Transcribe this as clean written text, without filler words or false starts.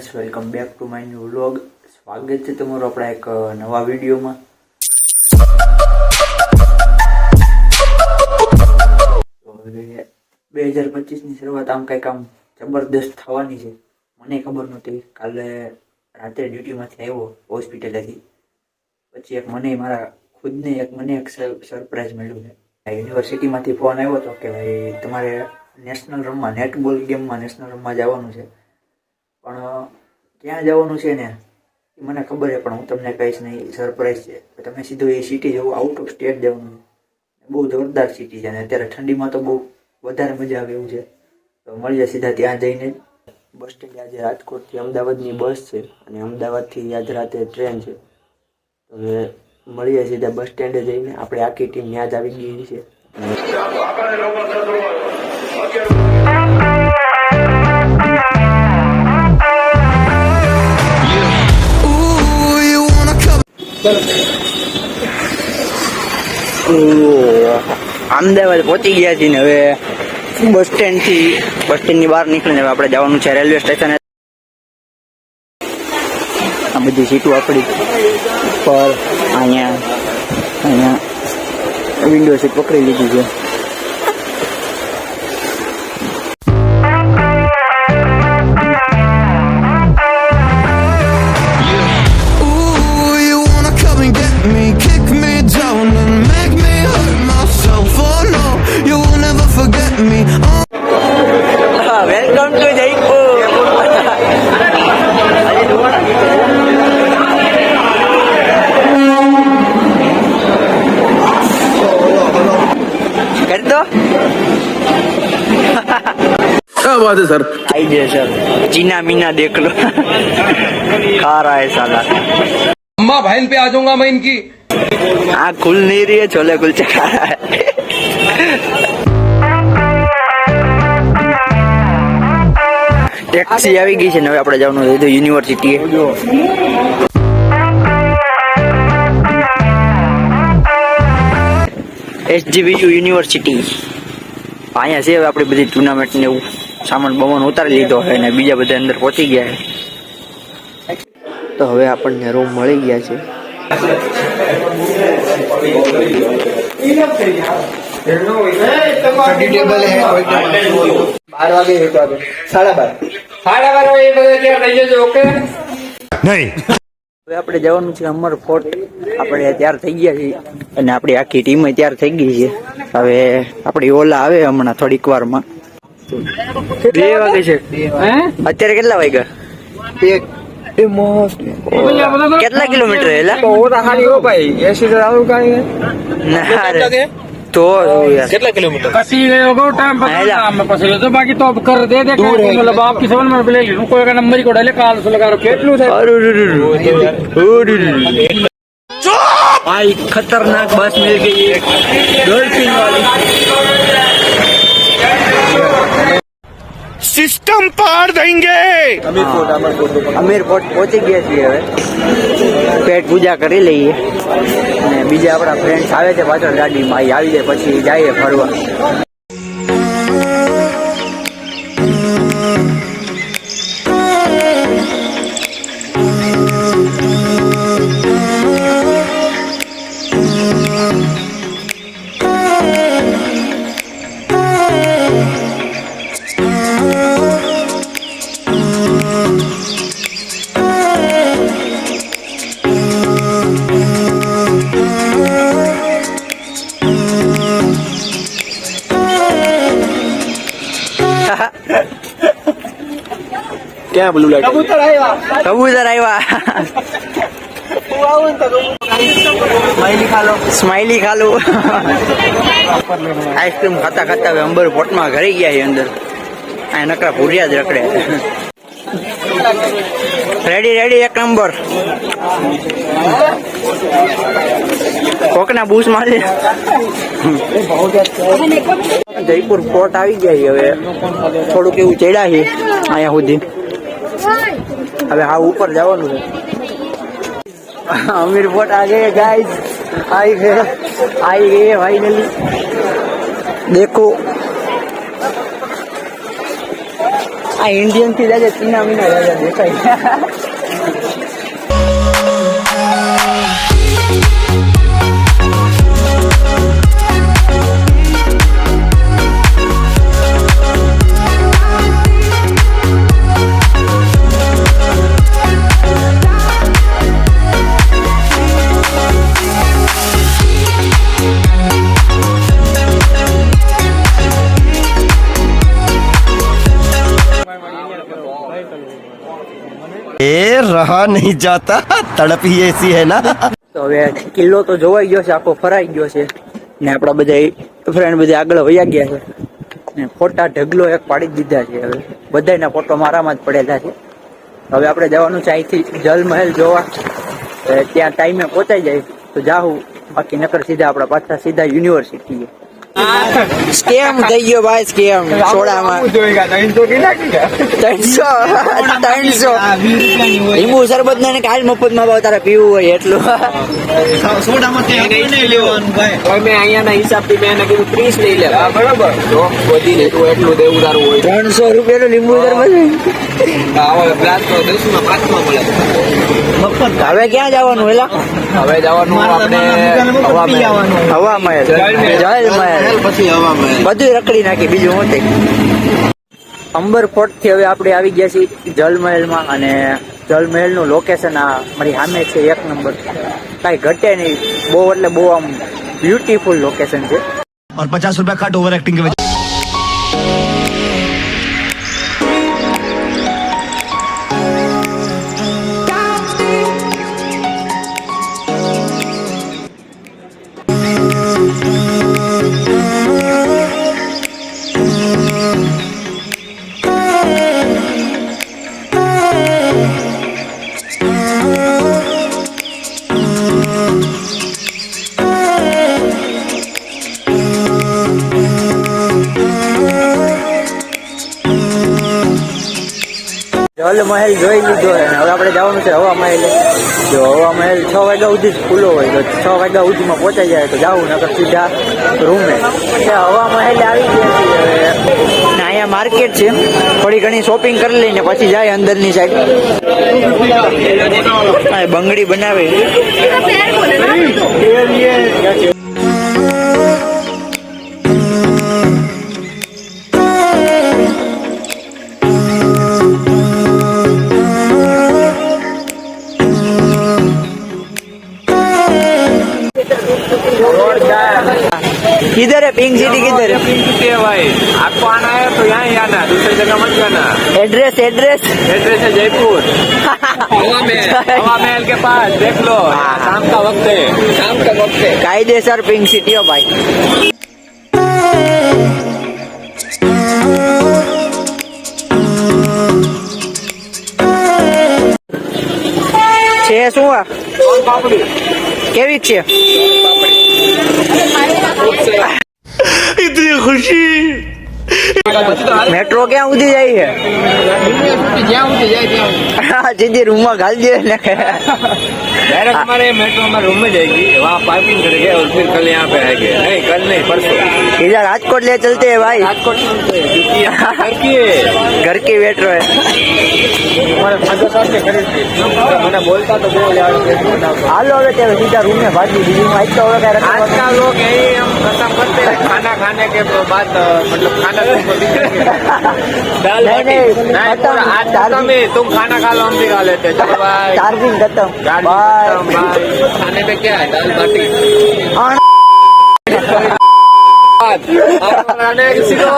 Guys, welcome back to my new vlog. સ્વાગત છે તમારું આપણા એક નવા વિડીયોમાં. તો હવે 2025ની શરૂઆત આમ કંઈક આમ જબરદસ્ત થવાની છે. મને ખબર નહોતી. કાલે રાત્રે ડ્યુટીમાંથી આવ્યો હોસ્પિટલેથી, પછી મને મારા ખુદને એક સરપ્રાઈઝ મળ્યું છે. યુનિવર્સિટીમાંથી ફોન આવ્યો હતો કે ભાઈ તમારે નેશનલ રમવા, નેટબોલ ગેમમાં નેશનલ રમવા જવાનું છે. પણ ક્યાં જવાનું છે ને એ મને ખબર છે, પણ હું તમને કહીશ નહીં. સરપ્રાઈઝ છે. તમે સીધું એ સિટી જવું, આઉટ ઓફ સ્ટેટ જવાનું. બહુ જોરદાર સિટી છે અને અત્યારે ઠંડીમાં તો બહુ વધારે મજા આવે એવું છે. તો મળીએ સીધા ત્યાં જઈને. બસ સ્ટેન્ડ આજે રાજકોટથી અમદાવાદની બસ છે અને અમદાવાદથી આજ રાતે ટ્રેન છે. તો હવે મળીએ સીધા બસ સ્ટેન્ડે જઈને. આપણે આખી ટીમ ત્યાં જ આવી ગઈ છે. અમદાવાદ પહોંચી ગયા છીએ ને હવે બસ સ્ટેન્ડની બહાર નીકળીને હવે આપણે જવાનું છે રેલવે સ્ટેશન. આ બધી સીટો આપણી પર અહીંયા વિન્ડો સીટ પકડી લીધી છે. Welcome to Jaipur. कर दो. क्या बात है सर. आइए सर, चीना मीना देख लो. खा रहा है साला. अम्मा बहन पे आ जाऊंगा मैं इनकी. आँख खुल नहीं रही है, छोले कुलचे खा रहा है. ટેક્સી આવી ગઈ છે ને હવે આપણે જવાનું છે યુનિવર્સિટી. SGBU યુનિવર્સિટી અહીંયા છે. હવે આપણી બધી ટુર્નામેન્ટ ને એવું સામાન બમાન ઉતારી લીધો હોય ને બીજા બધા અંદર પહોંચી ગયા છે. તો હવે આપણને રૂમ મળી ગયા છે. 12 નહીં. હવે આપણે જવાનું છે અમર ફોર્ટ. આપણે તૈયાર થઈ ગયા છીએ અને આપણી આખી ટીમ તૈયાર થઈ ગઈ છે. હવે આપણી ઓલા આવે હમણાં થોડીક વારમાં. 2 વાગે છે. અત્યારે કેટલા વાગ્યા? કેટલા કિલોમીટર હેલા? તો कितना किलोमीटर. कसी गए होगा टाइम पता मैं पसी तो बाकी तो अब कर दे दे मतलब आपकी समझ में ले लूं कोई का नंबर ही को डाले काल से लगा रखे એટલું છે. भाई खतरनाक बस मिल गई है, डॉल्फिन वाली. सिस्टम पार देंगे. અમીર ફોર્ટ પહોંચી ગયા છીએ. હવે પેટ પૂજા કરી લઈએ અને બીજા આપણા ફ્રેન્ડ્સ આવે છે પાછળ ગાડીમાં. આવી જાય પછી જઈએ ફરવા. क्या ब्लू लाइट. કબૂતર આવ્યા. સ્માઈલી ખાલો. આઈસ્ક્રીમ ખાતા ખાતા હવે અંબર પોટમાં ઘરે ગયા છે અંદર. આ નકરા ભૂરિયા જ રખડે. રેડી એક નંબર. કોકના બૂસ મારે. જયપુર ફોર્ટ આવી ગયા છે. હવે થોડુંક એવું ચડ્યા છે અહીંયા સુધી. હવે હા ઉપર જવાનું છે. अमीर फोर्ट आ गए गाइस, आई गए फाइनली. देखो આ ઇન્ડિયન થી જાય ચીના મીના રાજા દેખાય. ए रहा नहीं जाता तड़प ही ऐसी है ना. તો હવે કિલ્લો તો જોવાઈ ગયો છે, આખો ફરાઈ ગયો છે ને આપણા બધા ફ્રેન્ડ બધા આગળ વયા ગયા છે ને ફોટા ઢગલો એક પાડી જ દીધા છે. હવે બધાના ફોટો મારામાં જ પડેલા છે. હવે આપણે જવાનું છે અહીંથી જલમહેલ જોવા. ત્યાં ટાઈમે પહોંચાઈ જાય તો જાહું, બાકી નકર સીધા આપણા પાછા સીધા યુનિવર્સિટી. સ્કેમ થઈ ગયો ભાઈ, સ્કેમ સોડામાં 300 લીંબુ શરબત ને કાલ મફત માં ભાવ તારે પીવું હોય એટલું. મેં અહીંયાના હિસાબથી મેં એને કીધું 30 લઈ લે. બરાબર, જો વધી ને તું એટલું દેવું તારું હોય. 300 રૂપિયાનું લીંબુ શરબત. ગ્લાસ તો 10 માં 5 માં મળે. હવે ક્યાં જવાનું એલા? હવે જવાનું આપણે હવા મહેલ, જલ મહેલ, બધું રખડી નાખી. બીજું શું થાય? અંબર ફોર્ટ થી હવે આપણે આવી ગયા છીએ જલમહેલ માં. અને જલમહેલ નું લોકેશન આ મારી સામે છે, 1 નંબર, કઈ ઘટે નહીં. બહુ એટલે બહુ આમ બ્યુટીફુલ લોકેશન છે. और 50 रुपया कट ओवर एक्टिंग के वजह. જલ મહેલ જોઈ લીધો અને હવે આપણે જવાનું છે હવા મહેલ. જો હવા મહેલ 6 વાગ્યા સુધી જ ખુલ્લો હોય તો 6 વાગ્યા સુધીમાં પહોંચાઈ જાય તો જાવું, નકર સીધા રૂમે. હવા મહેલ આવી ગયા છીએ હવે. ને અહીંયા માર્કેટ છે, થોડી ઘણી શોપિંગ કરી લઈને પછી જાય અંદરની સાઈડ. બંગડી બનાવે. किधर है पिंक सिटी? किधर है पिंक सिटी है भाई. आपको आना है तो यहाँ ही आना, दूसरी जगह मत जाना. एड्रेस? एड्रेस एड्रेस है जयपुर. हवा महल के पास देख लो. शाम का वक्त है, शाम का वक्त है. कायदेसर पिंक सिटी हो भाई. છે શું આ? કેવી છે? इतनी खुशी. મેટ્રો ક્યાં સુધી જાય છે? જ્યાં સુધી જાય ત્યાં સીધી રૂમમાં घाल दिए ना. डायरेक्ट हमारे मेट्रो हमारे रूम में जाएगी, वहाँ पार्किंग करेंगे और फिर कल यहाँ पे आएंगे. नहीं कल नहीं, परसों. इधर राजकोट ले चलते हैं भाई. राजकोट चलते हैं, क्योंकि यहाँ घर की है. घर की मेट्रो है. हमारे फादर साहब के खरीद थी. मैंने बोलता तो बोल यार हालो હવે ત્યારે સીધા રૂમે ભાગી. બીજું આજ તો હવે કઈ आज का लोग यही हम खत्म करते हैं खाना खाने के बाद. मतलब खाना तुमको दिखेंगे. दाल नहीं, बाटी. नहीं, नहीं, खत्म. पूरा आज खत्म ही. तुम खाना खा लो, हम भी खा लेते हैं. चलो बाय. ચાર્જિંગ ખતમ. गाड़ी बाय. खत्म, बाय. खाने में क्या है? दाल बाटी. हाँ. आप बनाने किसी को